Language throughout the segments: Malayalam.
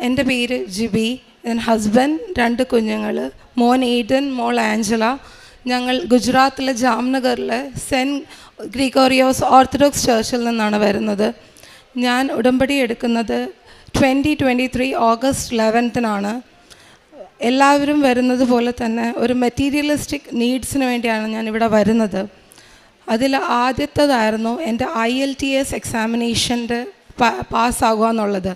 എൻ്റെ പേര് ജിബി. ഹസ്ബൻഡ്, 2 കുഞ്ഞുങ്ങൾ, മോൻ ഏഡൻ, മോൾ ആഞ്ചല. ഞങ്ങൾ ഗുജറാത്തിലെ ജാംനഗറിലെ സെൻറ്റ് ഗ്രിഗോറിയോസ് ഓർത്തഡോക്സ് ചർച്ചിൽ നിന്നാണ് വരുന്നത്. ഞാൻ ഉടമ്പടി എടുക്കുന്നത് 2023 ഓഗസ്റ്റ് 11 എല്ലാവരും വരുന്നത് പോലെ തന്നെ ഒരു മെറ്റീരിയലിസ്റ്റിക് നീഡ്സിന് വേണ്ടിയാണ് ഞാൻ ഇവിടെ വരുന്നത്. അതിൽ ആദ്യത്തേതായിരുന്നു എൻ്റെ IELTS എക്സാമിനേഷൻ്റെ പാസ്സാകുക എന്നുള്ളത്.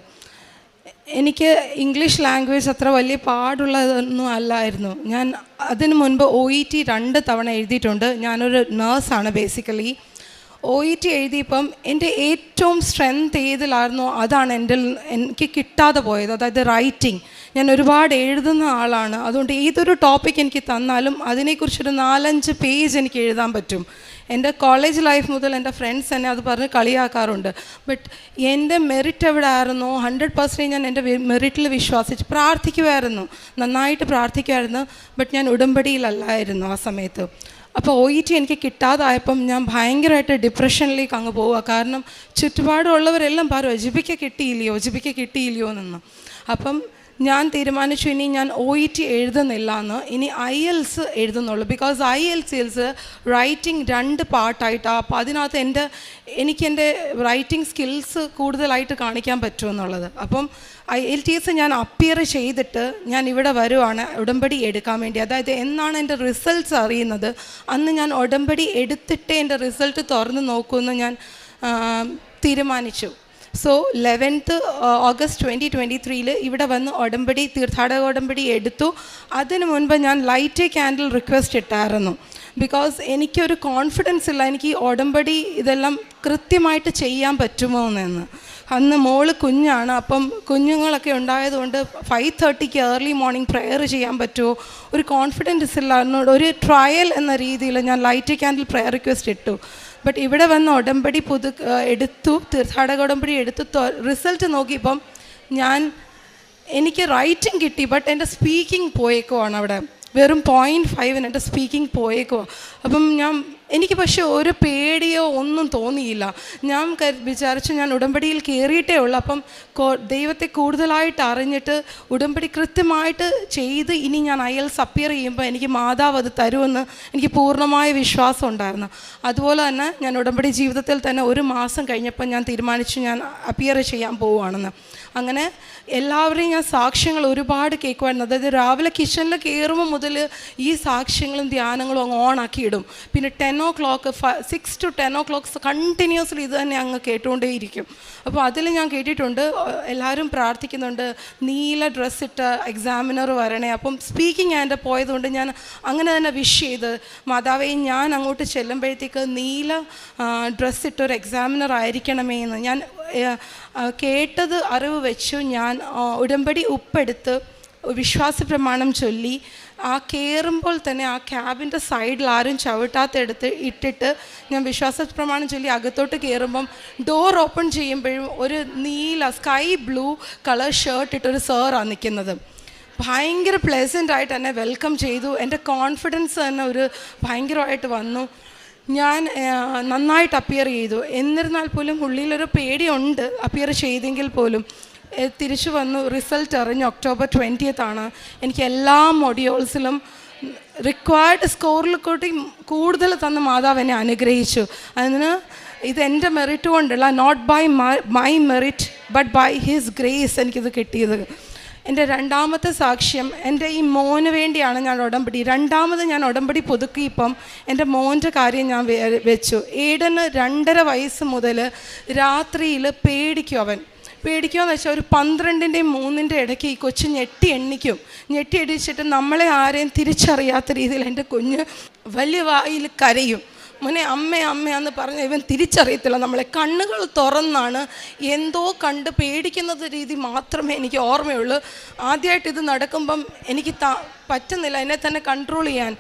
എനിക്ക് ഇംഗ്ലീഷ് ലാംഗ്വേജ് അത്ര വലിയ പാടുള്ളതൊന്നും അല്ലായിരുന്നു. ഞാൻ അതിന് മുൻപ് OET 2 തവണ എഴുതിയിട്ടുണ്ട്. ഞാനൊരു നേഴ്സാണ് ബേസിക്കലി. OET എഴുതിയപ്പം എൻ്റെ ഏറ്റവും സ്ട്രെങ്ത് ഏതിലായിരുന്നോ അതാണ് എനിക്ക് കിട്ടാതെ പോയത്. അതായത് റൈറ്റിംഗ്. ഞാൻ ഒരുപാട് എഴുതുന്ന ആളാണ്. അതുകൊണ്ട് ഏതൊരു ടോപ്പിക് എനിക്ക് തന്നാലും അതിനെക്കുറിച്ചൊരു 4-5 പേജ് എനിക്ക് എഴുതാൻ പറ്റും. എൻ്റെ കോളേജ് ലൈഫ് മുതൽ എൻ്റെ ഫ്രണ്ട്സ് എന്നെ അത് പറഞ്ഞ് കളിയാക്കാറുണ്ട്. ബട്ട് എൻ്റെ മെറിറ്റ് എവിടെ ആയിരുന്നോ 100% ഞാൻ എൻ്റെ മെറിറ്റിൽ വിശ്വസിച്ച് പ്രാർത്ഥിക്കുമായിരുന്നു, നന്നായിട്ട് പ്രാർത്ഥിക്കുമായിരുന്നു. ബട്ട് ഞാൻ ഉടമ്പടിയിലല്ലായിരുന്നു ആ സമയത്ത്. അപ്പോൾ OET എനിക്ക് കിട്ടാതായപ്പം ഞാൻ ഭയങ്കരമായിട്ട് ഡിപ്രഷനിലേക്ക് അങ്ങ് പോവുക. കാരണം ചുറ്റുപാടുള്ളവരെല്ലാം പറയുക ജിബിക്ക് കിട്ടിയില്ലയോ എന്ന്. അപ്പം ഞാൻ തീരുമാനിച്ചു ഇനി ഞാൻ OET എഴുതുന്നില്ല എന്ന്, ഇനി IELTS എഴുതുന്നുള്ളൂ. ബിക്കോസ് IELTS റൈറ്റിംഗ് 2 പാർട്ടായിട്ടാണ്. അപ്പോൾ അതിനകത്ത് എനിക്ക് എൻ്റെ റൈറ്റിംഗ് സ്കിൽസ് കൂടുതലായിട്ട് കാണിക്കാൻ പറ്റുമെന്നുള്ളത്. അപ്പം IELTS ഞാൻ അപ്പിയർ ചെയ്തിട്ട് ഞാൻ ഇവിടെ വരുവാണ് ഉടമ്പടി എടുക്കാൻ വേണ്ടി. അതായത് എന്നാണ് എൻ്റെ റിസൾട്ട്സ് അറിയുന്നത് അന്ന് ഞാൻ ഉടമ്പടി എടുത്തിട്ടേ എൻ്റെ റിസൾട്ട് തുറന്ന് നോക്കുമെന്ന് ഞാൻ തീരുമാനിച്ചു. സോ 11th ഓഗസ്റ്റ് 2023 ഇവിടെ വന്ന് ഉടമ്പടി, തീർത്ഥാടക ഉടമ്പടി എടുത്തു. അതിന് മുൻപ് ഞാൻ ലൈറ്റ് ക്യാൻഡിൽ റിക്വസ്റ്റ് ഇട്ടായിരുന്നു. ബിക്കോസ് എനിക്കൊരു കോൺഫിഡൻസ് ഇല്ല എനിക്ക് ഈ ഉടമ്പടി ഇതെല്ലാം കൃത്യമായിട്ട് ചെയ്യാൻ പറ്റുമോ എന്ന്. അന്ന് മോള് കുഞ്ഞാണ്. അപ്പം കുഞ്ഞുങ്ങളൊക്കെ ഉണ്ടായതുകൊണ്ട് 5:30 ഏർലി മോർണിംഗ് പ്രെയർ ചെയ്യാൻ പറ്റുമോ, ഒരു കോൺഫിഡൻസ് ഇല്ല. എന്നോട് ഒരു ട്രയൽ എന്ന രീതിയിൽ ഞാൻ ലൈറ്റ് ക്യാൻഡിൽ പ്രെയർ റിക്വസ്റ്റ് ഇട്ടു. ബട്ട് ഇവിടെ വന്ന് ഉടമ്പടി എടുത്തു, തീർത്ഥാടക ഉടമ്പടി എടുത്തു. റിസൾട്ട് നോക്കിയപ്പം എനിക്ക് റൈറ്റിംഗ് കിട്ടി. ബട്ട് എൻ്റെ സ്പീക്കിംഗ് പോയേക്കുവാണ്. അവിടെ വെറും 0.5 എൻ്റെ സ്പീക്കിംഗ് പോയേക്കുവാ. അപ്പം എനിക്ക് പക്ഷേ ഒരു പേടിയോ ഒന്നും തോന്നിയില്ല. ഞാൻ വിചാരിച്ചു ഞാൻ ഉടമ്പടിയിൽ കയറിയിട്ടേ ഉള്ളൂ. അപ്പം ദൈവത്തെ കൂടുതലായിട്ട് അറിഞ്ഞിട്ട് ഉടമ്പടി കൃത്യമായിട്ട് ചെയ്ത് ഇനി ഞാൻ IELTS അപ്പിയർ ചെയ്യുമ്പോൾ എനിക്ക് മാതാവ് അത് തരുമെന്ന് എനിക്ക് പൂർണ്ണമായ വിശ്വാസം ഉണ്ടായിരുന്നു. അതുപോലെ തന്നെ ഞാൻ ഉടമ്പടി ജീവിതത്തിൽ തന്നെ 1 മാസം കഴിഞ്ഞപ്പോൾ ഞാൻ തീരുമാനിച്ചു ഞാൻ അപ്പിയർ ചെയ്യാൻ പോവുകയാണെന്ന്. അങ്ങനെ എല്ലാവരെയും ഞാൻ സാക്ഷ്യങ്ങൾ ഒരുപാട് കേൾക്കുമായിരുന്നു. അതായത് രാവിലെ കിച്ചണിൽ കയറുമ്പോൾ മുതൽ ഈ സാക്ഷ്യങ്ങളും ധ്യാനങ്ങളും അങ്ങ് ഓണാക്കി ഇടും. പിന്നെ 10 o'clock 6 to 10 o'clock കണ്ടിന്യൂസ്ലി ഇത് തന്നെ അങ്ങ് കേട്ടുകൊണ്ടേയിരിക്കും. അപ്പോൾ അതിൽ ഞാൻ കേട്ടിട്ടുണ്ട് എല്ലാവരും പ്രാർത്ഥിക്കുന്നുണ്ട് നീല ഡ്രസ്സിട്ട എക്സാമിനർ വരണേ. അപ്പം സ്പീക്കിംഗ് എൻ്റെ പോയതുകൊണ്ട് ഞാൻ അങ്ങനെ തന്നെ വിഷ് ചെയ്ത് മാതാവേ ഞാൻ അങ്ങോട്ട് ചെല്ലുമ്പോഴത്തേക്ക് നീല ഡ്രസ്സിട്ടൊരു എക്സാമിനർ ആയിരിക്കണമേ എന്ന് ഞാൻ കേട്ടത് അറിവ് വെച്ചു. ഞാൻ ഉടമ്പടി ഉപ്പെടുത്ത് വിശ്വാസ പ്രമാണം ചൊല്ലി കയറുമ്പോൾ തന്നെ ആ ക്യാബിൻ്റെ സൈഡിൽ ആരും ചവിട്ടാത്തെടുത്ത് ഇട്ടിട്ട് ഞാൻ വിശ്വാസ പ്രമാണം ചൊല്ലി അകത്തോട്ട് കയറുമ്പം ഡോർ ഓപ്പൺ ചെയ്യുമ്പോഴും ഒരു നീല സ്കൈ ബ്ലൂ കളർ ഷർട്ട് ഇട്ടൊരു സാറാണ് നിൽക്കുന്നത്. ഭയങ്കര പ്ലെസൻ്റായിട്ട് എന്നെ വെൽക്കം ചെയ്തു. എൻ്റെ കോൺഫിഡൻസ് തന്നെ ഒരു ഭയങ്കരമായിട്ട് വന്നു. ഞാൻ നന്നായിട്ട് അപ്പിയർ ചെയ്തു. എന്നിരുന്നാൽ പോലും ഉള്ളിലൊരു പേടിയുണ്ട് അപ്പിയർ ചെയ്തെങ്കിൽ പോലും. തിരിച്ചു വന്നു, റിസൾട്ട് അറിഞ്ഞു. October 20th എനിക്ക് എല്ലാ മൊഡ്യൂൾസിലും റിക്വയർഡ് സ്കോറിൽ കൂട്ടി കൂടുതൽ തന്ന മാതാവ് എന്നെ അനുഗ്രഹിച്ചു. അതിന് ഇതെൻ്റെ മെറിറ്റ് കൊണ്ടല്ല, not by my merit but by his grace എനിക്കിത് കിട്ടിയത്. എൻ്റെ രണ്ടാമത്തെ സാക്ഷ്യം എൻ്റെ ഈ മോന് വേണ്ടിയാണ് ഞാൻ ഉടമ്പടി. രണ്ടാമത് ഞാൻ ഉടമ്പടി പുതുക്കിയപ്പം എൻ്റെ മോൻ്റെ കാര്യം ഞാൻ വെച്ചു. ഏടന് 2.5 വയസ്സ് മുതൽ രാത്രിയിൽ പേടിക്കുമെന്ന് വെച്ചാൽ ഒരു 12-ൻ്റെയും 3-ൻ്റെ ഇടയ്ക്ക് ഈ കൊച്ചു ഞെട്ടി എണ്ണിച്ചിട്ട് നമ്മളെ ആരെയും തിരിച്ചറിയാത്ത രീതിയിൽ എൻ്റെ കുഞ്ഞ് വലിയ വായിൽ കരയും. മോനെ അമ്മയാന്ന് പറഞ്ഞ് ഇവൻ തിരിച്ചറിയത്തില്ല നമ്മളെ. കണ്ണുകൾ തുറന്നാണ് എന്തോ കണ്ട് പേടിക്കുന്നത് രീതി മാത്രമേ എനിക്ക് ഓർമ്മയുള്ളൂ. ആദ്യമായിട്ട് ഇത് നടക്കുമ്പം എനിക്ക് പറ്റുന്നില്ല എന്നെ തന്നെ കൺട്രോൾ ചെയ്യാൻ.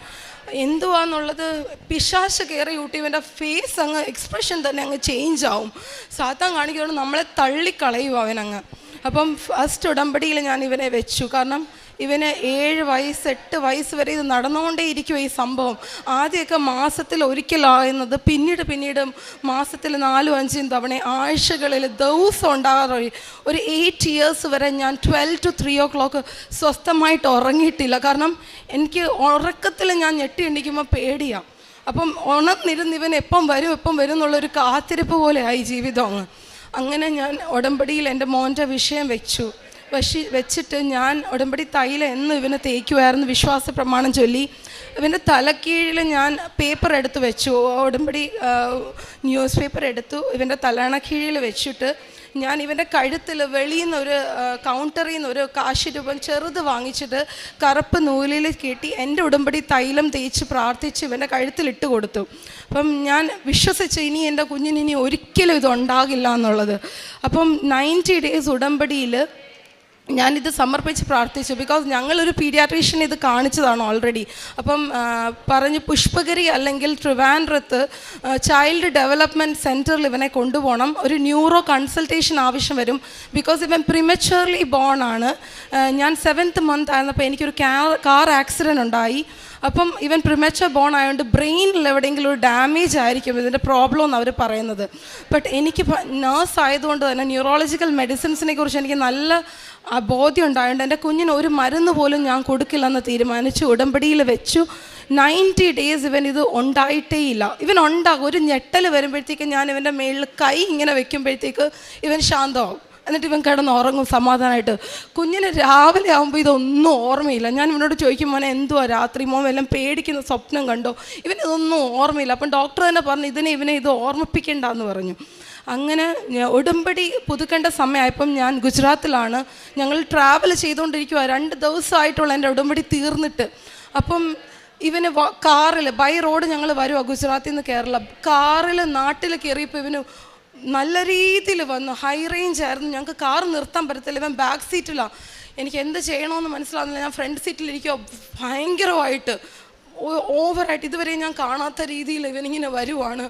എന്തുവാന്നുള്ളത് പിശാച് കയറി കൂട്ടി ഇവൻ്റെ ഫേസ് അങ്ങ് എക്സ്പ്രഷൻ തന്നെ അങ്ങ് ചേഞ്ച് ആവും. സാത്താൻ കാണിക്കുന്നത് നമ്മളെ തള്ളിക്കളയും അവനങ്ങ്. അപ്പം ഫസ്റ്റ് ഉടമ്പടിയിൽ ഞാൻ ഇവനെ വെച്ചു. കാരണം ഇവന് 7 വയസ്സ് 8 വയസ്സ് വരെ ഇത് നടന്നുകൊണ്ടേ ഇരിക്കും ഈ സംഭവം. ആദ്യമൊക്കെ മാസത്തിൽ ഒരിക്കലാകുന്നത് പിന്നീട് മാസത്തിൽ 4-5 തവണ, ആഴ്ചകളിൽ ദിവസം ഉണ്ടാകാറ്. ഒരു 8 ഇയേഴ്സ് വരെ ഞാൻ 12 to 3 o'clock സ്വസ്ഥമായിട്ട് ഉറങ്ങിയിട്ടില്ല. കാരണം എനിക്ക് ഉറക്കത്തിൽ ഞാൻ ഞെട്ടി എണ്ണിക്കുമ്പോൾ പേടിയാണ്. അപ്പം ഉണർന്നിരുന്ന് ഇവൻ എപ്പം വരും എന്നുള്ളൊരു കാത്തിരിപ്പ് പോലെ ആയി ജീവിതം. അങ്ങനെ ഞാൻ ഉടമ്പടിയിൽ എൻ്റെ മോൻ്റെ വിഷയം വെച്ചിട്ട് ഞാൻ ഉടമ്പടി തൈലം എന്നും ഇവനെ തേക്കുമായിരുന്നു, വിശ്വാസ പ്രമാണം ചൊല്ലി. ഇവൻ്റെ തലക്കീഴിൽ ഞാൻ പേപ്പർ എടുത്ത് വെച്ചു, ഉടമ്പടി ന്യൂസ് പേപ്പർ എടുത്തു ഇവൻ്റെ തലണക്കീഴിൽ വെച്ചിട്ട് ഞാൻ ഇവൻ്റെ കഴുത്തിൽ വെളിയിൽ നിന്ന് ഒരു കൗണ്ടറിൽ നിന്ന് ഒരു കാശ് രൂപം ചെറുത് വാങ്ങിച്ചിട്ട് കറുപ്പ് നൂലിൽ കെട്ടി എൻ്റെ ഉടമ്പടി തൈലം തേച്ച് പ്രാർത്ഥിച്ച് ഇവൻ്റെ കഴുത്തിലിട്ട് കൊടുത്തു. അപ്പം ഞാൻ വിശ്വസിച്ച് ഇനി എൻ്റെ കുഞ്ഞിന് ഇനി ഒരിക്കലും ഇതുണ്ടാകില്ല എന്നുള്ളത്. അപ്പം 90 days ഉടമ്പടിയിൽ ഞാനിത് സമർപ്പിച്ച് പ്രാർത്ഥിച്ചു. ബിക്കോസ് ഞങ്ങളൊരു പീഡിയാട്രീഷ്യൻ ഇത് കാണിച്ചതാണ് ഓൾറെഡി. അപ്പം പറഞ്ഞ് പുഷ്പഗിരി അല്ലെങ്കിൽ ട്രിവാൻഡ്രത്ത് ചൈൽഡ് ഡെവലപ്മെൻറ്റ് സെൻറ്ററിൽ ഇവനെ കൊണ്ടുപോകണം, ഒരു ന്യൂറോ കൺസൾട്ടേഷൻ ആവശ്യം വരും. ബിക്കോസ് ഇവൻ പ്രിമച്വർലി ബോൺ ആണ്. ഞാൻ 7th month ആയിരുന്നപ്പോൾ എനിക്കൊരു കാർ ആക്സിഡൻറ്റ് ഉണ്ടായി. അപ്പം ഇവൻ പ്രിമച്വർ ബോൺ ആയതുകൊണ്ട് ബ്രെയിനിൽ എവിടെയെങ്കിലും ഒരു ഡാമേജ് ആയിരിക്കും ഇതിൻ്റെ പ്രോബ്ലം എന്ന് അവർ പറയുന്നത്. ബട്ട് എനിക്ക് നേഴ്സ് ആയതുകൊണ്ട് തന്നെ ന്യൂറോളജിക്കൽ മെഡിസിൻസിനെ കുറിച്ച് എനിക്ക് നല്ല ബോധ്യം ഉണ്ടായതുകൊണ്ട് എൻ്റെ കുഞ്ഞിന് ഒരു മരുന്ന് പോലും ഞാൻ കൊടുക്കില്ലെന്ന് തീരുമാനിച്ചു. ഉടമ്പടിയിൽ വെച്ചു. 90 days ഇവൻ ഇത് ഉണ്ടായിട്ടേ ഇല്ല. ഇവൻ ഉണ്ടാകും, ഒരു ഞെട്ടൽ വരുമ്പോഴത്തേക്ക് ഞാൻ ഇവൻ്റെ മേളിൽ കൈ ഇങ്ങനെ വെക്കുമ്പോഴത്തേക്ക് ഇവൻ ശാന്തമാകും. എന്നിട്ട് ഇവൻ കിടന്ന് ഉറങ്ങും സമാധാനമായിട്ട്. കുഞ്ഞിന് രാവിലെ ആകുമ്പോൾ ഇതൊന്നും ഓർമ്മയില്ല. ഞാൻ ഇവനോട് ചോദിക്കും, മോനെ എന്തുവാ രാത്രി, മോൻ വല്ലതും പേടിക്കുന്ന സ്വപ്നം കണ്ടോ? ഇവനിതൊന്നും ഓർമ്മയില്ല. അപ്പം ഡോക്ടർ തന്നെ പറഞ്ഞു ഇവനെ ഇത് ഓർമ്മിപ്പിക്കേണ്ടെന്ന് പറഞ്ഞു. അങ്ങനെ ഉടമ്പടി പുതുക്കേണ്ട സമയമായപ്പം ഞാൻ ഗുജറാത്തിലാണ്, ഞങ്ങൾ ട്രാവൽ ചെയ്തുകൊണ്ടിരിക്കുക. 2 ദിവസമായിട്ടുള്ള എൻ്റെ ഉടമ്പടി തീർന്നിട്ട്. അപ്പം ഇവന് കാറിൽ ബൈ റോഡ് ഞങ്ങൾ വരുക ഗുജറാത്തിൽ നിന്ന് കേരള, കാറിൽ നാട്ടിൽ കയറിയപ്പോൾ ഇവന് നല്ല രീതിയിൽ വന്നു. ഹൈ റേഞ്ച് ആയിരുന്നു, ഞങ്ങൾക്ക് കാർ നിർത്താൻ പറ്റത്തില്ല. ഇവൻ ബാക്ക് സീറ്റിലാണ്. എനിക്ക് എന്ത് ചെയ്യണമെന്ന് മനസ്സിലാവുന്നില്ല. ഞാൻ ഫ്രണ്ട് സീറ്റിലിരിക്കുക. ഭയങ്കരമായിട്ട് ഓവറായിട്ട് ഇതുവരെ ഞാൻ കാണാത്ത രീതിയിൽ ഇവനിങ്ങനെ വരുവാണ്.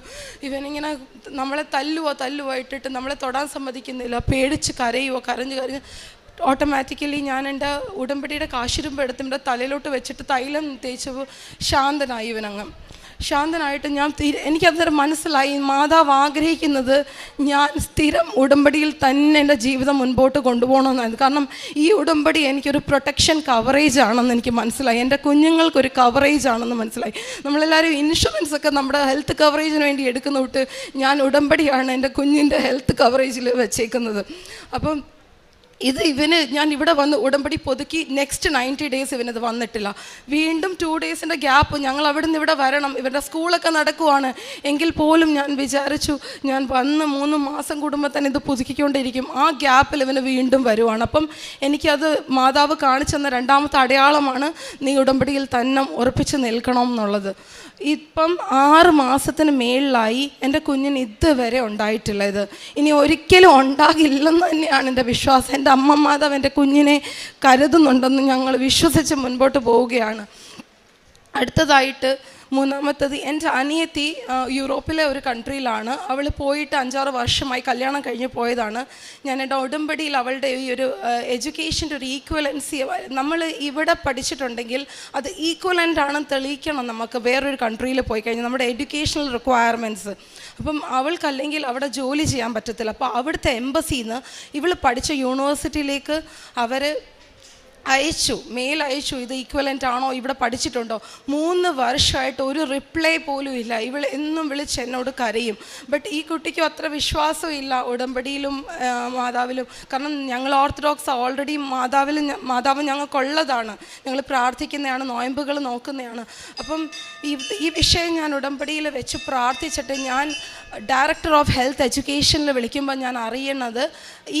ഇവനിങ്ങനെ നമ്മളെ തല്ലുവായിട്ടിട്ട് നമ്മളെ തൊടാൻ സമ്മതിക്കുന്നില്ല. പേടിച്ച് കരഞ്ഞ് ഓട്ടോമാറ്റിക്കലി ഞാൻ എൻ്റെ ഉടമ്പടിയുടെ കാശിരുമ്പ് എടുത്തിൻ്റെ തലയിലോട്ട് വെച്ചിട്ട് തൈലം തേച്ചപ്പോൾ ശാന്തനായി ഇവനങ്ങ്. ശാന്തനായിട്ട് എനിക്കതൊരു മനസ്സിലായി, മാതാവ് ആഗ്രഹിക്കുന്നത് ഞാൻ സ്ഥിരം ഉടമ്പടിയിൽ തന്നെ എൻ്റെ ജീവിതം മുൻപോട്ട് കൊണ്ടുപോകണമെന്നായിരുന്നു. കാരണം ഈ ഉടമ്പടി എനിക്കൊരു പ്രൊട്ടക്ഷൻ കവറേജ് ആണെന്ന് എനിക്ക് മനസ്സിലായി, എൻ്റെ കുഞ്ഞുങ്ങൾക്കൊരു കവറേജ് ആണെന്ന് മനസ്സിലായി. നമ്മളെല്ലാവരും ഇൻഷുറൻസ് ഒക്കെ നമ്മുടെ ഹെൽത്ത് കവറേജിന് വേണ്ടി എടുക്കുന്ന തൊട്ട് ഞാൻ ഉടമ്പടിയാണ് എൻ്റെ കുഞ്ഞിൻ്റെ ഹെൽത്ത് കവറേജിൽ വെച്ചേക്കുന്നത്. അപ്പം ഇവന് ഞാൻ ഇവിടെ വന്ന് ഉടമ്പടി പുതുക്കി നെക്സ്റ്റ് 90 days ഇവനത് വന്നിട്ടില്ല. വീണ്ടും 2 days ഗ്യാപ്പ്. ഞങ്ങൾ അവിടെ നിന്ന് ഇവിടെ വരണം, ഇവരുടെ സ്കൂളൊക്കെ നടക്കുവാണ്. എങ്കിൽ പോലും ഞാൻ വിചാരിച്ചു ഞാൻ വന്ന് 3 മാസം കൂടുമ്പോൾ തന്നെ ഇത് പുതുക്കിക്കൊണ്ടിരിക്കും. ആ ഗ്യാപ്പിൽ ഇവന് വീണ്ടും വരുവാണ്. അപ്പം എനിക്കത് മാതാവ് കാണിച്ചെന്ന 2ാമത്തെ അടയാളമാണ് നീ ഉടമ്പടിയിൽ തന്നെ ഉറപ്പിച്ച് നിൽക്കണം എന്നുള്ളത്. ഇപ്പം 6 മാസത്തിന് മേളിലായി എൻ്റെ കുഞ്ഞിന് ഇതുവരെ ഉണ്ടായിട്ടില്ല. ഇത് ഇനി ഒരിക്കലും ഉണ്ടാകില്ലെന്ന് തന്നെയാണ് എൻ്റെ വിശ്വാസം. എൻ്റെ അമ്മ മാതാവ് എൻ്റെ കുഞ്ഞിനെ കരുതുന്നുണ്ടെന്ന് ഞങ്ങൾ വിശ്വസിച്ച് മുൻപോട്ട് പോവുകയാണ്. അടുത്തതായിട്ട് 3ാമത്തത്, എൻ്റെ അനിയത്തി യൂറോപ്പിലെ ഒരു കൺട്രിയിലാണ്. അവൾ പോയിട്ട് 5-6 വർഷമായി, കല്യാണം കഴിഞ്ഞ് പോയതാണ്. ഞാൻ എൻ്റെ ഉടമ്പടിയിൽ അവളുടെ ഈ ഒരു എഡ്യൂക്കേഷൻ്റെ ഒരു ഈക്വലൻസി, നമ്മൾ ഇവിടെ പഠിച്ചിട്ടുണ്ടെങ്കിൽ അത് ഈക്വലൻ്റ് ആണെന്ന് തെളിയിക്കണം നമുക്ക് വേറൊരു കൺട്രിയിൽ പോയി കഴിഞ്ഞാൽ നമ്മുടെ എഡ്യൂക്കേഷണൽ റിക്വയർമെൻറ്റ്സ്. അപ്പം അവൾക്കല്ലെങ്കിൽ അവിടെ ജോലി ചെയ്യാൻ പറ്റത്തില്ല. അപ്പോൾ അവിടുത്തെ എംബസിയിൽ നിന്ന് ഇവൾ പഠിച്ച യൂണിവേഴ്സിറ്റിയിലേക്ക് അവർ മെയിൽ അയച്ചു, ഇത് ഈക്വലൻ്റ് ആണോ, ഇവിടെ പഠിച്ചിട്ടുണ്ടോ. 3 വർഷമായിട്ട് ഒരു റിപ്ലൈ പോലും ഇല്ല. ഇവൾ എന്നും വിളിച്ച് എന്നോട് കരയും. ബട്ട് ഈ കുട്ടിക്കും അത്ര വിശ്വാസമില്ല ഉടമ്പടിയിലും മാതാവിലും. കാരണം ഞങ്ങൾ ഓർത്തഡോക്സ് ഓൾറെഡി മാതാവ് ഞങ്ങൾക്കുള്ളതാണ്, ഞങ്ങൾ പ്രാർത്ഥിക്കുന്നതാണ്, നോയമ്പുകൾ നോക്കുന്നതാണ്. അപ്പം ഈ വിഷയം ഞാൻ ഉടമ്പടിയിൽ വെച്ച് പ്രാർത്ഥിച്ചിട്ട് ഞാൻ ഡയറക്ടർ ഓഫ് ഹെൽത്ത് എഡ്യൂക്കേഷനിൽ വിളിക്കുമ്പോൾ ഞാൻ അറിയുന്നത്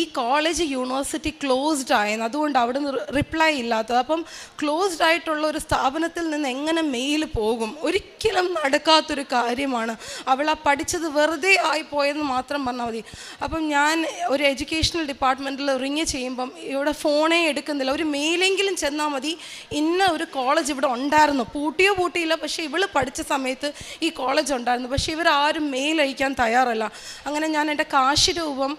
ഈ കോളേജ് യൂണിവേഴ്സിറ്റി ക്ലോസ്ഡ് ആയെന്ന്. അതുകൊണ്ട് അവിടെ നിന്ന് റിപ്ലൈ ഇല്ലാത്തത്. അപ്പം ക്ലോസ്ഡ് ആയിട്ടുള്ള ഒരു സ്ഥാപനത്തിൽ നിന്ന് എങ്ങനെ മെയിൽ പോകും? ഒരിക്കലും നടക്കാത്തൊരു കാര്യമാണ്. അവൾ ആ പഠിച്ചത് വെറുതെ ആയിപ്പോയെന്ന് മാത്രം പറഞ്ഞാൽ മതി. അപ്പം ഞാൻ ഒരു എഡ്യൂക്കേഷണൽ ഡിപ്പാർട്ട്മെൻറ്റിൽ റിങ് ചെയ്യുമ്പം ഇവിടെ ഫോണേ എടുക്കുന്നില്ല. ഒരു മെയിലെങ്കിലും ചെന്നാൽ മതി, ഇന്ന ഒരു കോളേജ് ഇവിടെ ഉണ്ടായിരുന്നു, പൂട്ടിയില്ല, പക്ഷേ ഇവൾ പഠിച്ച സമയത്ത് ഈ കോളേജ് ഉണ്ടായിരുന്നു, പക്ഷേ ഇവരാരും മെയിൽ അയക്കാൻ തയ്യാറല്ല. അങ്ങനെ ഞാൻ എൻ്റെ കാശ് രൂപം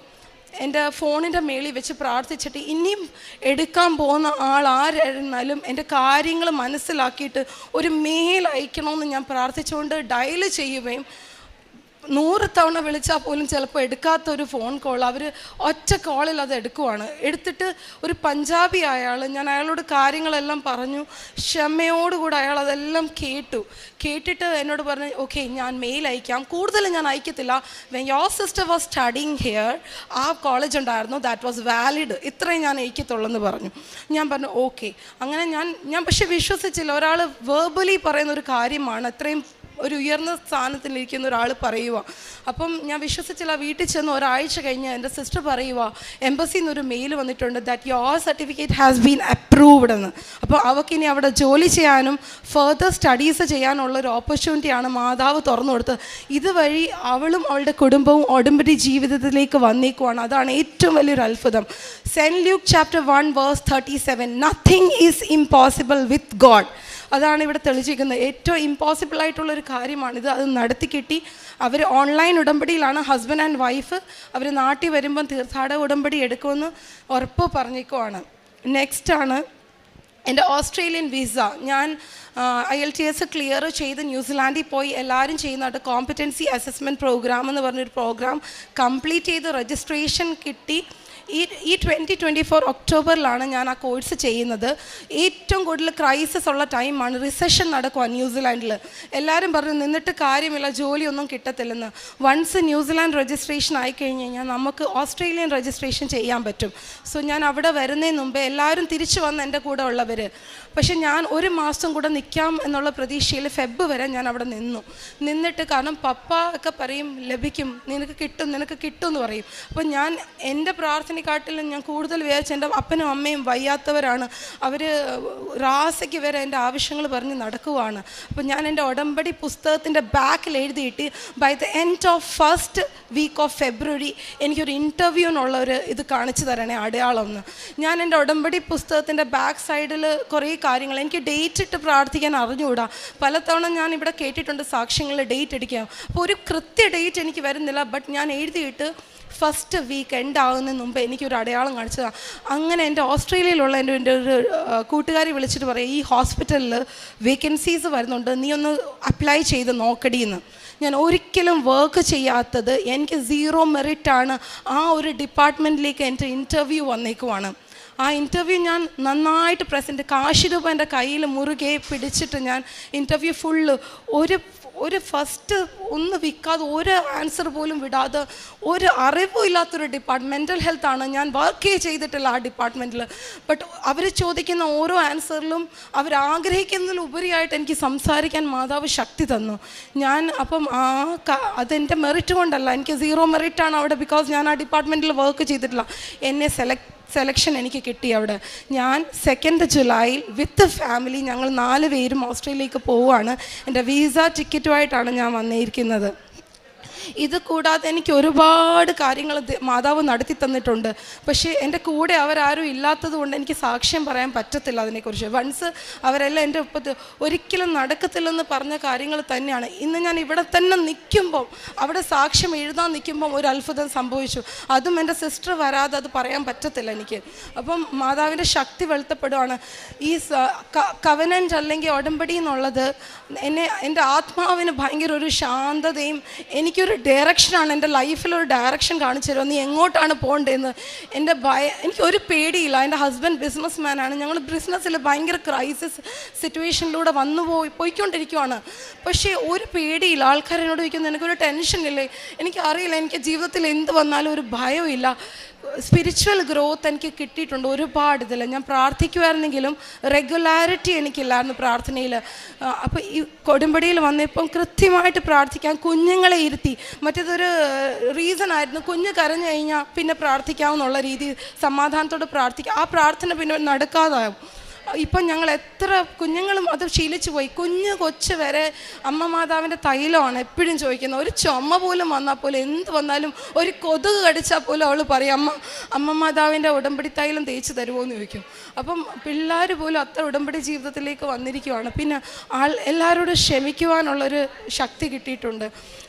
എൻ്റെ ഫോണിൻ്റെ മേളിൽ വെച്ച് പ്രാർത്ഥിച്ചിട്ട് ഇനിയും എടുക്കാൻ പോകുന്ന ആൾ ആരായിരുന്നാലും എൻ്റെ കാര്യങ്ങൾ മനസ്സിലാക്കിയിട്ട് ഒരു മെയിൽ അയക്കണമെന്ന് ഞാൻ പ്രാർത്ഥിച്ചുകൊണ്ട് ഡയൽ ചെയ്യുകയും 100 തവണ വിളിച്ചാൽ പോലും ചിലപ്പോൾ എടുക്കാത്തൊരു ഫോൺ കോൾ അവർ ഒറ്റ കോളിൽ അത് എടുക്കുവാണ്. എടുത്തിട്ട് ഒരു പഞ്ചാബി അയാൾ, ഞാൻ അയാളോട് കാര്യങ്ങളെല്ലാം പറഞ്ഞു, ക്ഷമയോടുകൂടി അയാൾ അതെല്ലാം കേട്ടിട്ട് എന്നോട് പറഞ്ഞു, ഓക്കെ ഞാൻ മെയിൽ അയക്കാം, കൂടുതൽ ഞാൻ അയക്കത്തില്ല, when your sister was studying here ആ കോളേജ് ഉണ്ടായിരുന്നു, ദാറ്റ് വാസ് വാലിഡ്, ഇത്രയും ഞാൻ അയക്കത്തുള്ളൂ എന്ന് പറഞ്ഞു. ഞാൻ പറഞ്ഞു ഓക്കെ. അങ്ങനെ ഞാൻ പക്ഷെ വിശ്വസിച്ചില്ല. ഒരാൾ വേർബലി പറയുന്ന ഒരു കാര്യമാണ് അത്രയും ഒരു ഉയർന്ന സ്ഥാനത്തിലിരിക്കുന്ന ഒരാൾ പറയുക. അപ്പം ഞാൻ വിശ്വസിച്ചില്ല. വീട്ടിൽ ചെന്ന് ഒരാഴ്ച കഴിഞ്ഞ് എൻ്റെ സിസ്റ്റർ പറയുക, എംബസിയിൽ നിന്നൊരു മെയിൽ വന്നിട്ടുണ്ട് that your certificate has been approved എന്ന്. അപ്പോൾ അവൾക്കിനി അവിടെ ജോലി ചെയ്യാനും ഫർദർ സ്റ്റഡീസ് ചെയ്യാനുള്ളൊരു ഓപ്പർച്യൂണിറ്റിയാണ് മാതാവ് തുറന്നു കൊടുത്തത്. ഇതുവഴി അവളും അവളുടെ കുടുംബവും ഉടമ്പടി ജീവിതത്തിലേക്ക് വന്നേക്കുവാണ്. അതാണ് ഏറ്റവും വലിയൊരു അത്ഭുതം. Saint Luke chapter 1:37 nothing is impossible with God. അതാണ് ഇവിടെ തെളിച്ചിരിക്കുന്നത്. ഏറ്റവും ഇമ്പോസിബിൾ ആയിട്ടുള്ളൊരു കാര്യമാണിത്. അത് നടത്തി കിട്ടി. അവർ ഓൺലൈൻ ഉടമ്പടിയിലാണ്, ഹസ്ബൻഡ് ആൻഡ് വൈഫ്. അവർ നാട്ടിൽ വരുമ്പം തീർത്ഥാടക ഉടമ്പടി എടുക്കുമെന്ന് ഉറപ്പ് പറഞ്ഞേക്കുവാണ്. നെക്സ്റ്റാണ് എൻ്റെ ഓസ്ട്രേലിയൻ വിസ. ഞാൻ IELTS ക്ലിയർ ചെയ്ത് ന്യൂസിലാൻഡിൽ പോയി എല്ലാവരും ചെയ്യുന്നതായിട്ട് കോമ്പറ്റൻസി അസസ്മെൻറ്റ് പ്രോഗ്രാം എന്ന് പറഞ്ഞൊരു പ്രോഗ്രാം കംപ്ലീറ്റ് ചെയ്ത് രജിസ്ട്രേഷൻ കിട്ടി. ഈ 2024 ഒക്ടോബറിലാണ് ഞാൻ ആ കോഴ്സ് ചെയ്യുന്നത്. ഏറ്റവും കൂടുതൽ ക്രൈസിസ് ഉള്ള ടൈമാണ്, റിസഷൻ നടക്കുക ന്യൂസിലാൻഡിൽ. എല്ലാവരും പറഞ്ഞു നിന്നിട്ട് കാര്യമില്ല, ജോലിയൊന്നും കിട്ടത്തില്ലെന്ന്. വൺസ് ന്യൂസിലാൻഡ് രജിസ്ട്രേഷൻ ആയിക്കഴിഞ്ഞ് കഴിഞ്ഞാൽ നമുക്ക് ഓസ്ട്രേലിയൻ രജിസ്ട്രേഷൻ ചെയ്യാൻ പറ്റും. സോ ഞാൻ അവിടെ വരുന്നതിന് മുമ്പേ എല്ലാവരും തിരിച്ചു വന്ന് എൻ്റെ കൂടെ ഉള്ളവർ. പക്ഷെ ഞാൻ 1 മാസം കൂടെ നിൽക്കാം എന്നുള്ള പ്രതീക്ഷയിൽ ഫെബ് വരെ ഞാൻ അവിടെ നിന്നിട്ട്, കാരണം പപ്പ ഒക്കെ പറയും ലഭിക്കും, നിനക്ക് കിട്ടും എന്ന് പറയും. അപ്പോൾ ഞാൻ എൻ്റെ പ്രാർത്ഥനയെക്കാട്ടിലും ഞാൻ കൂടുതൽ വിചാരിച്ച് എൻ്റെ അപ്പനും അമ്മയും വയ്യാത്തവരാണ്, അവർ റാസയ്ക്ക് വരെ എൻ്റെ ആവശ്യങ്ങൾ പറഞ്ഞ് നടക്കുവാണ്. അപ്പോൾ ഞാൻ എൻ്റെ ഉടമ്പടി പുസ്തകത്തിൻ്റെ ബാക്കിൽ എഴുതിയിട്ട് by the end of first week of February എനിക്കൊരു ഇൻ്റർവ്യൂവിനുള്ളൊരു ഇത് കാണിച്ചു തരണേ അടയാളം എന്ന്. ഞാൻ എൻ്റെ ഉടമ്പടി പുസ്തകത്തിൻ്റെ ബാക്ക് സൈഡിൽ കുറേ കാര്യങ്ങൾ, എനിക്ക് ഡേറ്റ് ഇട്ട് പ്രാർത്ഥിക്കാൻ അറിഞ്ഞുകൂടാ. പലതവണ ഞാൻ ഇവിടെ കേട്ടിട്ടുണ്ട് സാക്ഷ്യങ്ങളിൽ ഡേറ്റ് അടിക്കാം. അപ്പോൾ ഒരു കൃത്യ ഡേറ്റ് എനിക്ക് വരുന്നില്ല. ബട്ട് ഞാൻ എഴുതിയിട്ട് ഫസ്റ്റ് വീക്ക് എൻഡ് ആകുന്നതിന് മുമ്പ് എനിക്കൊരു അടയാളം കാണിച്ചതാണ്. അങ്ങനെ എൻ്റെ ഓസ്ട്രേലിയയിലുള്ള എൻ്റെ ഒരു കൂട്ടുകാരി വിളിച്ചിട്ട് പറയും, ഈ ഹോസ്പിറ്റലിൽ വേക്കൻസീസ് വരുന്നുണ്ട്, നീ ഒന്ന് അപ്ലൈ ചെയ്ത് നോക്കടിയെന്ന്. ഞാൻ ഒരിക്കലും വർക്ക് ചെയ്യാത്തത്, എനിക്ക് 0 മെറിറ്റാണ്. ആ ഒരു ഡിപ്പാർട്ട്മെൻറ്റിലേക്ക് എൻ്റെ ഇൻ്റർവ്യൂ വന്നേക്കുവാണ്. ആ ഇൻ്റർവ്യൂ ഞാൻ നന്നായിട്ട് പ്രസൻറ്റ്, കാശ് രൂപ എൻ്റെ കയ്യിൽ മുറുകെ പിടിച്ചിട്ട് ഞാൻ ഇൻ്റർവ്യൂ ഫുള്ള് ഒരു ഫസ്റ്റ് ഒന്ന് വിൽക്കാതെ, ഒരു ആൻസർ പോലും വിടാതെ, ഒരു അറിവും ഇല്ലാത്തൊരു ഡിപ്പാർട്ട്മെൻറ്റ്, മെൻ്റൽ ഹെൽത്താണ്, ഞാൻ വർക്കേ ചെയ്തിട്ടില്ല ആ ഡിപ്പാർട്ട്മെൻറ്റിൽ. ബട്ട് അവർ ചോദിക്കുന്ന ഓരോ ആൻസറിലും അവരാഗ്രഹിക്കുന്നതിലുപരിയായിട്ട് എനിക്ക് സംസാരിക്കാൻ മാതാവ് ശക്തി തന്നു. ഞാൻ അപ്പം അതെൻ്റെ മെറിറ്റ് കൊണ്ടല്ല, എനിക്ക് 0 മെറിറ്റാണ് അവിടെ, ബിക്കോസ് ഞാൻ ആ ഡിപ്പാർട്ട്മെൻറ്റിൽ വർക്ക് ചെയ്തിട്ടില്ല. എന്നെ സെലക്ഷൻ എനിക്ക് കിട്ടി അവിടെ. ഞാൻ 2 ജൂലൈയിൽ വിത്ത് ഫാമിലി ഞങ്ങൾ 4 പേരും ഓസ്ട്രേലിയയിലേക്ക് പോവുകയാണ്. എൻ്റെ വിസ ടിക്കറ്റുമായിട്ടാണ് ഞാൻ വന്നിരിക്കുന്നത്. ഇത് കൂടാതെ എനിക്ക് ഒരുപാട് കാര്യങ്ങൾ മാതാവ് നടത്തി തന്നിട്ടുണ്ട്. പക്ഷേ എൻ്റെ കൂടെ അവരാരും ഇല്ലാത്തത് കൊണ്ട് എനിക്ക് സാക്ഷ്യം പറയാൻ പറ്റത്തില്ല അതിനെക്കുറിച്ച്. വൺസ് അവരെല്ലാം എൻ്റെ ഒപ്പത്ത് ഒരിക്കലും നടക്കത്തില്ലെന്ന് പറഞ്ഞ കാര്യങ്ങൾ തന്നെയാണ്. ഇന്ന് ഞാൻ ഇവിടെ തന്നെ നിൽക്കുമ്പം, അവിടെ സാക്ഷ്യം എഴുതാൻ നിൽക്കുമ്പം ഒരു അത്ഭുതം സംഭവിച്ചു. അതും എൻ്റെ സിസ്റ്റർ വരാതെ അത് പറയാൻ പറ്റത്തില്ല എനിക്ക്. അപ്പം മാതാവിൻ്റെ ശക്തി വെളുത്തപ്പെടുകയാണ്. ഈ കവനൻ്റ് അല്ലെങ്കിൽ ഉടമ്പടി എന്നുള്ളത് എൻ്റെ ആത്മാവിന് ഭയങ്കര ഒരു ശാന്തതയും എനിക്കൊരു ഡയറക്ഷനാണ്. എൻ്റെ ലൈഫിലൊരു ഡയറക്ഷൻ കാണിച്ചു തരുമോ, നീ എങ്ങോട്ടാണ് പോകേണ്ടതെന്ന്. എനിക്കൊരു പേടിയില്ല. എൻ്റെ ഹസ്ബൻഡ് ബിസിനസ് മാനാണ്. ഞങ്ങൾ ബിസിനസ്സിൽ ഭയങ്കര ക്രൈസിസ് സിറ്റുവേഷനിലൂടെ പോയിക്കൊണ്ടിരിക്കുവാണ്. പക്ഷേ ഒരു പേടിയില്ല. ആൾക്കാരെന്നോട് ചോദിക്കുന്നത് എനിക്കൊരു ടെൻഷനില്ലേ, എനിക്കറിയില്ല, എനിക്ക് ജീവിതത്തിൽ എന്ത് വന്നാലും ഒരു ഭയമില്ല. സ്പിരിച്വൽ ഗ്രോത്ത് എനിക്ക് കിട്ടിയിട്ടുണ്ട് ഒരുപാട് ഇതിൽ. ഞാൻ പ്രാർത്ഥിക്കുമായിരുന്നെങ്കിലും റെഗുലാരിറ്റി എനിക്കില്ലായിരുന്നു പ്രാർത്ഥനയിൽ. അപ്പോൾ ഈ കൊടുമ്പടിയിൽ വന്നപ്പം കൃത്യമായിട്ട് പ്രാർത്ഥിക്കാൻ കുഞ്ഞുങ്ങളെ ഇരുത്തി. മറ്റേതൊരു റീസൺ ആയിരുന്നു, കുഞ്ഞ് കരഞ്ഞു കഴിഞ്ഞാൽ പിന്നെ പ്രാർത്ഥിക്കാമെന്നുള്ള രീതി, സമാധാനത്തോടെ പ്രാർത്ഥിക്കുക. ആ പ്രാർത്ഥന പിന്നെ നടക്കാതാവും. ഇപ്പം ഞങ്ങൾ എത്ര കുഞ്ഞുങ്ങളും അത് ശീലിച്ചു പോയി. കൊച്ച് വരെ അമ്മ മാതാവിൻ്റെ തൈലമാണ് എപ്പോഴും ചോദിക്കുന്നത്. ഒരു ചുമ പോലും വന്നാൽ പോലും, എന്ത് വന്നാലും, ഒരു കൊതുക് കടിച്ചാൽ പോലും അവൾ പറയും, അമ്മ മാതാവിൻ്റെ ഉടമ്പടി തൈലം തേച്ച് തരുമോ എന്ന് ചോദിക്കും. അപ്പം പിള്ളേർ പോലും അത്ര ഉടമ്പടി ജീവിതത്തിലേക്ക് വന്നിരിക്കുവാണ്. പിന്നെ എല്ലാവരോടും ക്ഷമിക്കുവാനുള്ളൊരു ശക്തി കിട്ടിയിട്ടുണ്ട്.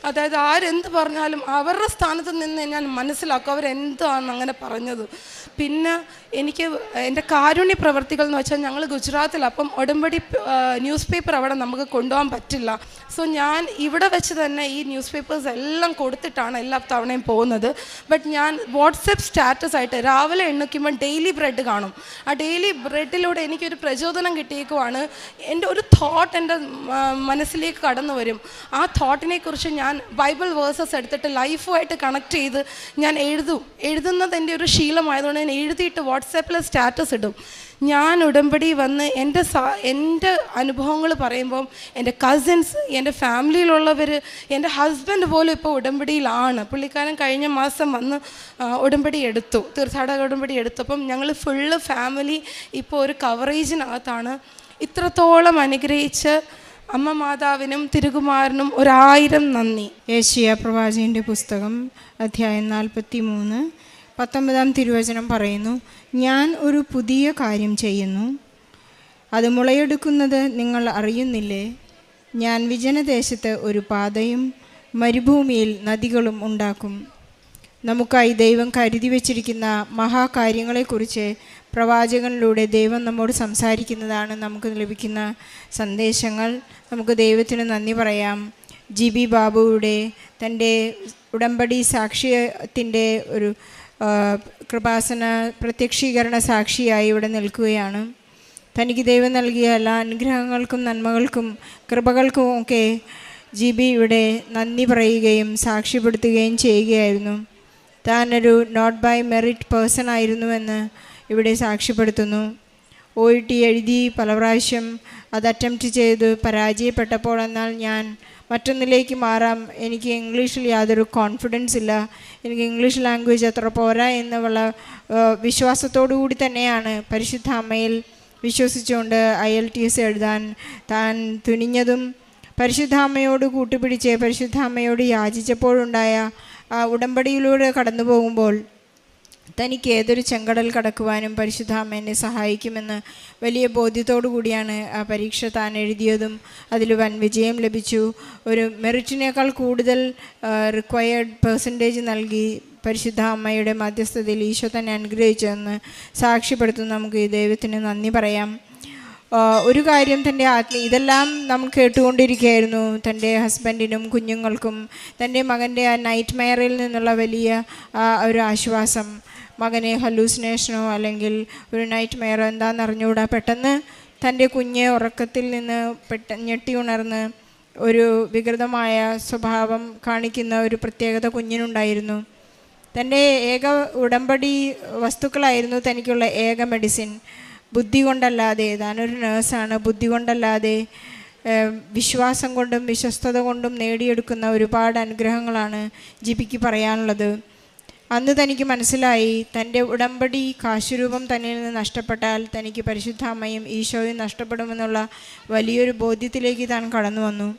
അതായത് ആരെന്ത് പറഞ്ഞാലും അവരുടെ സ്ഥാനത്ത് നിന്ന് ഞാൻ മനസ്സിലാക്കും അവരെന്താണ് അങ്ങനെ പറഞ്ഞത്. പിന്നെ എനിക്ക് എൻ്റെ കാരുണ്യ പ്രവർത്തികൾ എന്ന് വെച്ചാൽ, ഞങ്ങൾ ഗുജറാത്തിൽ, അപ്പം ഉടമ്പടി ന്യൂസ് പേപ്പർ അവിടെ നമുക്ക് കൊണ്ടുപോകാൻ പറ്റില്ല. സോ ഞാൻ ഇവിടെ വെച്ച് തന്നെ ഈ ന്യൂസ് പേപ്പേഴ്സ് എല്ലാം കൊടുത്തിട്ടാണ് എല്ലാ തവണയും പോകുന്നത്. ബട്ട് ഞാൻ വാട്സപ്പ് സ്റ്റാറ്റസ് ആയിട്ട് രാവിലെ എണ്ണിക്കുമ്പോൾ ഡെയിലി ബ്രെഡ് കാണും. ആ ഡെയിലി ബ്രെഡിലൂടെ എനിക്കൊരു പ്രചോദനം കിട്ടിയേക്കുവാണ്. എൻ്റെ ഒരു തോട്ട് എൻ്റെ മനസ്സിലേക്ക് കടന്നു വരും. ആ തോട്ടിനെ കുറിച്ച് ഞാൻ ബൈബിൾ വേഴ്സസ് എടുത്തിട്ട് ലൈഫുമായിട്ട് കണക്ട് ചെയ്ത് ഞാൻ എഴുതുന്നത് എൻ്റെ ഒരു ശീലമായതുകൊണ്ട് ഞാൻ എഴുതിയിട്ട് വാട്സാപ്പിൽ സ്റ്റാറ്റസ് ഇടും. ഞാൻ ഉടമ്പടി വന്ന് എൻ്റെ അനുഭവങ്ങൾ പറയുമ്പം എൻ്റെ കസിൻസ്, എൻ്റെ ഫാമിലിയിലുള്ളവർ, എൻ്റെ ഹസ്ബൻഡ് പോലും ഇപ്പോൾ ഉടമ്പടിയിലാണ്. പുള്ളിക്കാരൻ കഴിഞ്ഞ മാസം വന്ന് ഉടമ്പടി എടുത്തു, തീർത്ഥാടക ഉടമ്പടി എടുത്തു. അപ്പം ഞങ്ങൾ ഫുള്ള് ഫാമിലി ഇപ്പോൾ ഒരു കവറേജിനകത്താണ്. ഇത്രത്തോളം അനുഗ്രഹിച്ച് അമ്മ മാതാവിനും തിരുകുമാരനും 1000 നന്ദി. യേശയ്യാ പ്രവാചകൻ്റെ പുസ്തകം അധ്യായം 43 19 തിരുവചനം പറയുന്നു, ഞാൻ ഒരു പുതിയ കാര്യം ചെയ്യുന്നു, അത് മുളയെടുക്കുന്നത് നിങ്ങൾ അറിയുന്നില്ലേ? ഞാൻ വിജനദേശത്ത് ഒരു പാതയും മരുഭൂമിയിൽ നദികളും ഉണ്ടാക്കും. നമുക്കായി ദൈവം കരുതി വച്ചിരിക്കുന്ന മഹാകാര്യങ്ങളെക്കുറിച്ച് പ്രവാചകനിലൂടെ ദൈവം നമ്മോട് സംസാരിക്കുന്നതാണ് നമുക്ക് ലഭിക്കുന്ന സന്ദേശങ്ങൾ. നമുക്ക് ദൈവത്തിന് നന്ദി പറയാം. GB ബാബുവിടെ തൻ്റെ ഉടമ്പടി സാക്ഷ്യത്തിൻ്റെ ഒരു കൃപാസന പ്രത്യക്ഷീകരണ സാക്ഷിയായി ഇവിടെ നിൽക്കുകയാണ്. തനിക്ക് ദൈവം നൽകിയ എല്ലാ അനുഗ്രഹങ്ങൾക്കും നന്മകൾക്കും കൃപകൾക്കും ഒക്കെ GB ഇവിടെ നന്ദി പറയുകയും സാക്ഷ്യപ്പെടുത്തുകയും ചെയ്യുകയായിരുന്നു. താനൊരു നോട്ട് ബൈ മെറിറ്റ് പേഴ്സൺ ആയിരുന്നുവെന്ന് ഇവിടെ സാക്ഷ്യപ്പെടുത്തുന്നു. OET എഴുതി പല പ്രാവശ്യം അത് അറ്റംപ്റ്റ് ചെയ്ത് പരാജയപ്പെട്ടപ്പോൾ, എന്നാൽ ഞാൻ മറ്റൊന്നിലേക്ക് മാറാം, എനിക്ക് ഇംഗ്ലീഷിൽ യാതൊരു കോൺഫിഡൻസ് ഇല്ല, എനിക്ക് ഇംഗ്ലീഷ് ലാംഗ്വേജ് അത്ര പോരാ എന്നുള്ള വിശ്വാസത്തോടു കൂടി തന്നെയാണ് പരിശുദ്ധ അമ്മയിൽ വിശ്വസിച്ചുകൊണ്ട് IELTS എഴുതാൻ താൻ തുനിഞ്ഞതും. പരിശുദ്ധ അമ്മയോട് കൂട്ടുപിടിച്ച് പരിശുദ്ധ അമ്മയോട് യാചിച്ചപ്പോഴുണ്ടായ ആ ഉടമ്പടിയിലൂടെ കടന്നു പോകുമ്പോൾ തനിക്ക് ഏതൊരു ചെങ്കടൽ കടക്കുവാനും പരിശുദ്ധ അമ്മ എന്നെ സഹായിക്കുമെന്ന് വലിയ ബോധ്യത്തോടു കൂടിയാണ് ആ പരീക്ഷ താൻ എഴുതിയതും. അതിൽ വൻ വിജയം ലഭിച്ചു. ഒരു മെറിറ്റിനേക്കാൾ കൂടുതൽ റിക്വയർഡ് പെർസെൻറ്റേജ് നൽകി പരിശുദ്ധ അമ്മയുടെ മധ്യസ്ഥതയിൽ ഈശോ തന്നെ അനുഗ്രഹിച്ചതെന്ന് സാക്ഷ്യപ്പെടുത്തുന്നു. നമുക്ക് ഈ ദൈവത്തിന് നന്ദി പറയാം. ഒരു കാര്യം ഇതെല്ലാം നമ്മൾ കേട്ടുകൊണ്ടിരിക്കുകയായിരുന്നു. തൻ്റെ ഹസ്ബൻഡിനും കുഞ്ഞുങ്ങൾക്കും തൻ്റെ മകൻ്റെ ആ നൈറ്റ് മെയറിൽ നിന്നുള്ള വലിയ ഒരു ആശ്വാസം. മകനെ ഹലൂസിനേഷനോ അല്ലെങ്കിൽ ഒരു നൈറ്റ് മെയറോ എന്താണെന്ന് അറിഞ്ഞുകൂടാ, പെട്ടെന്ന് തൻ്റെ കുഞ്ഞ് ഉറക്കത്തിൽ നിന്ന് ഞെട്ടി ഉണർന്ന് ഒരു വികൃതമായ സ്വഭാവം കാണിക്കുന്ന ഒരു പ്രത്യേകത കുഞ്ഞിനുണ്ടായിരുന്നു. തൻ്റെ ഏക ഉടമ്പടി വസ്തുക്കളായിരുന്നു തനിക്കുള്ള ഏക മെഡിസിൻ. ബുദ്ധി കൊണ്ടല്ലാതെ, താനൊരു നേഴ്സാണ്, ബുദ്ധി കൊണ്ടല്ലാതെ വിശ്വാസം കൊണ്ടും വിശ്വസ്തത കൊണ്ടും നേടിയെടുക്കുന്ന ഒരുപാട് അനുഗ്രഹങ്ങളാണ് ജിപിക്ക് പറയാനുള്ളത്. അന്ന് തനിക്ക് മനസ്സിലായി, തൻ്റെ ഉടമ്പടി കാശുരൂപം തന്നിൽ നിന്ന് നഷ്ടപ്പെട്ടാൽ തനിക്ക് പരിശുദ്ധ അമ്മയും ഈശോയും നഷ്ടപ്പെടുമെന്നുള്ള വലിയൊരു ബോധ്യത്തിലേക്ക് താൻ കടന്നു വന്നു.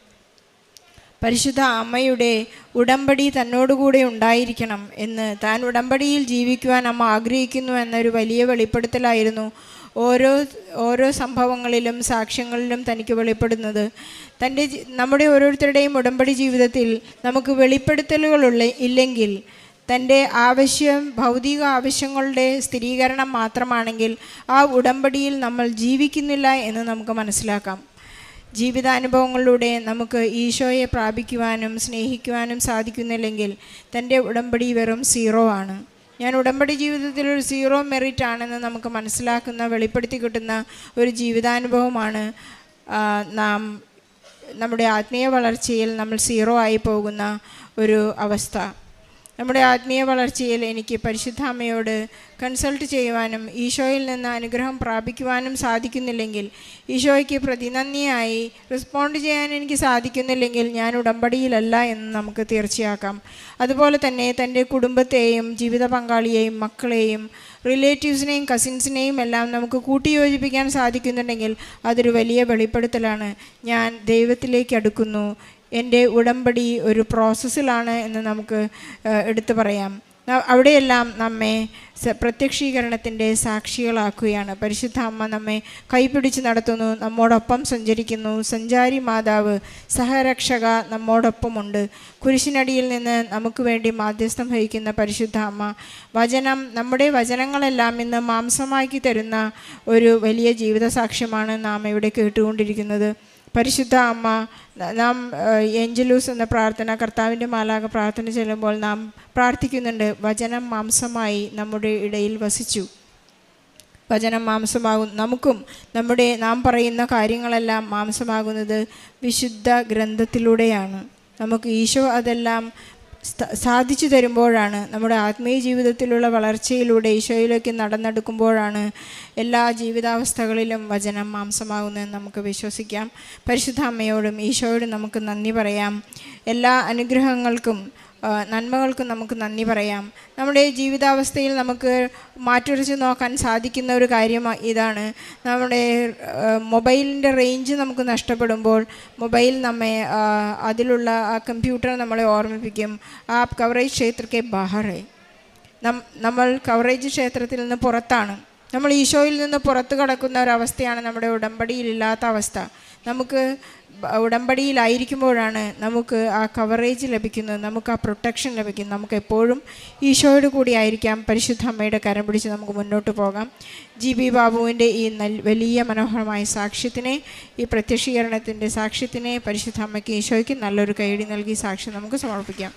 പരിശുദ്ധ അമ്മയുടെ ഉടമ്പടി തന്നോടുകൂടെ ഉണ്ടായിരിക്കണം എന്ന്, താൻ ഉടമ്പടിയിൽ ജീവിക്കുവാൻ അമ്മ ആഗ്രഹിക്കുന്നു എന്നൊരു വലിയ വെളിപ്പെടുത്തലായിരുന്നു ഓരോ സംഭവങ്ങളിലും സാക്ഷ്യങ്ങളിലും തനിക്ക് വെളിപ്പെടുന്നത്. നമ്മുടെ ഓരോരുത്തരുടെയും ഉടമ്പടി ജീവിതത്തിൽ നമുക്ക് വെളിപ്പെടുത്തലുകൾ ഇല്ലെങ്കിൽ, തൻ്റെ ഭൗതിക ആവശ്യങ്ങളുടെ സ്ഥിരീകരണം മാത്രമാണെങ്കിൽ ആ ഉടമ്പടിയിൽ നമ്മൾ ജീവിക്കുന്നില്ല എന്ന് നമുക്ക് മനസ്സിലാക്കാം. ജീവിതാനുഭവങ്ങളിലൂടെ നമുക്ക് ഈശോയെ പ്രാപിക്കുവാനും സ്നേഹിക്കുവാനും സാധിക്കുന്നില്ലെങ്കിൽ തൻ്റെ ഉടമ്പടി വെറും 0 ആണ്. ഞാൻ ഉടമ്പടി ജീവിതത്തിൽ ഒരു 0 മെറിറ്റ് ആണെന്ന് നമുക്ക് മനസ്സിലാക്കുന്ന, വെളിപ്പെടുത്തി കിട്ടുന്ന ഒരു ജീവിതാനുഭവമാണ് നമ്മുടെ ആത്മീയ വളർച്ചയിൽ നമ്മൾ 0 ആയി പോകുന്ന ഒരു അവസ്ഥ. നമ്മുടെ ആത്മീയ വളർച്ചയിൽ എനിക്ക് പരിശുദ്ധ അമ്മയോട് കൺസൾട്ട് ചെയ്യുവാനും ഈശോയിൽ നിന്ന് അനുഗ്രഹം പ്രാപിക്കുവാനും സാധിക്കുന്നില്ലെങ്കിൽ, ഈശോയ്ക്ക് പ്രതിനന്ദിയായി റെസ്പോണ്ട് ചെയ്യാൻ എനിക്ക് സാധിക്കുന്നില്ലെങ്കിൽ ഞാൻ ഉടമ്പടിയിലല്ല എന്ന് നമുക്ക് തീർച്ചയാക്കാം. അതുപോലെ തന്നെ തൻ്റെ കുടുംബത്തെയും ജീവിത പങ്കാളിയെയും മക്കളെയും റിലേറ്റീവ്സിനെയും കസിൻസിനെയും എല്ലാം നമുക്ക് കൂട്ടിയോജിപ്പിക്കാൻ സാധിക്കുന്നുണ്ടെങ്കിൽ അതൊരു വലിയ വെളിപ്പെടുത്തലാണ്. ഞാൻ ദൈവത്തിലേക്ക് അടുക്കുന്നു, എൻ്റെ ഉടമ്പടി ഒരു പ്രോസസ്സിലാണ് എന്ന് നമുക്ക് എടുത്തു പറയാം. അവിടെയെല്ലാം നമ്മെ പ്രത്യക്ഷീകരണത്തിൻ്റെ സാക്ഷികളാക്കുകയാണ്. പരിശുദ്ധ അമ്മ നമ്മെ കൈപിടിച്ച് നടത്തുന്നു, നമ്മോടൊപ്പം സഞ്ചരിക്കുന്നു. സഞ്ചാരി മാതാവ്, സഹരക്ഷക നമ്മോടൊപ്പമുണ്ട്. കുരിശിനടിയിൽ നിന്ന് നമുക്ക് വേണ്ടി മാധ്യസ്ഥം വഹിക്കുന്ന പരിശുദ്ധ അമ്മ, വചനം, നമ്മുടെ വചനങ്ങളെല്ലാം ഇന്ന് മാംസമാക്കി തരുന്ന ഒരു വലിയ ജീവിത സാക്ഷ്യമാണ് നാം ഇവിടെ കേട്ടുകൊണ്ടിരിക്കുന്നത്. പരിശുദ്ധ അമ്മ, നാം ഏഞ്ചലൂസ് എന്ന പ്രാർത്ഥന, കർത്താവിൻ്റെ മാലാഖ പ്രാർത്ഥന ചെല്ലുമ്പോൾ നാം പ്രാർത്ഥിക്കുന്നുണ്ട്, വചനം മാംസമായി നമ്മുടെ ഇടയിൽ വസിച്ചു. വചനം മാംസമാകും. നമുക്കും നാം പറയുന്ന കാര്യങ്ങളെല്ലാം മാംസമാകുന്നത് വിശുദ്ധ ഗ്രന്ഥത്തിലൂടെയാണ്. നമുക്ക് ഈശോ അതെല്ലാം സാധിച്ചു തരുമ്പോഴാണ്, നമ്മുടെ ആത്മീയ ജീവിതത്തിലുള്ള വളർച്ചയിലൂടെ ഈശോയിലേക്ക് നടന്നെടുക്കുമ്പോഴാണ് എല്ലാ ജീവിതാവസ്ഥകളിലും വചനം മാംസമാകുന്നതെന്ന് നമുക്ക് വിശ്വസിക്കാം. പരിശുദ്ധ അമ്മയോടും ഈശോയോടും നമുക്ക് നന്ദി പറയാം. എല്ലാ അനുഗ്രഹങ്ങൾക്കും നന്മകൾക്കും നമുക്ക് നന്ദി പറയാം. നമ്മുടെ ജീവിതാവസ്ഥയിൽ നമുക്ക് മാറ്റുരച്ച് നോക്കാൻ സാധിക്കുന്ന ഒരു കാര്യം ഇതാണ്. നമ്മുടെ മൊബൈലിൻ്റെ റേഞ്ച് നമുക്ക് നഷ്ടപ്പെടുമ്പോൾ മൊബൈൽ നമ്മെ അതിലുള്ള ആ കമ്പ്യൂട്ടർ നമ്മളെ ഓർമ്മിപ്പിക്കും, ആപ് കവറേജ് ക്ഷേത്രക്കെ ബാഹറേ, നമ്മൾ കവറേജ് ക്ഷേത്രത്തിൽ നിന്ന് പുറത്താണ്. നമ്മൾ ഈശോയിൽ നിന്ന് പുറത്ത് കടക്കുന്ന ഒരവസ്ഥയാണ് നമ്മുടെ ഉടമ്പടിയിലില്ലാത്ത അവസ്ഥ. നമുക്ക് ഉടമ്പടിയിലായിരിക്കുമ്പോഴാണ് നമുക്ക് ആ കവറേജ് ലഭിക്കുന്നത്, നമുക്ക് ആ പ്രൊട്ടക്ഷൻ ലഭിക്കുന്നത്. നമുക്ക് എപ്പോഴും ഈശോയോട് കൂടി ആയിരിക്കാം. പരിശുദ്ധ അമ്മയുടെ കരം പിടിച്ച് നമുക്ക് മുന്നോട്ട് പോകാം. GB ബാബുവിൻ്റെ ഈ വലിയ മനോഹരമായ സാക്ഷ്യത്തിനെ, ഈ പ്രത്യക്ഷീകരണത്തിൻ്റെ സാക്ഷ്യത്തിനെ പരിശുദ്ധ അമ്മയ്ക്ക് ഈശോയ്ക്ക് നല്ലൊരു കൈയടി നൽകി സാക്ഷ്യം നമുക്ക് സമർപ്പിക്കാം.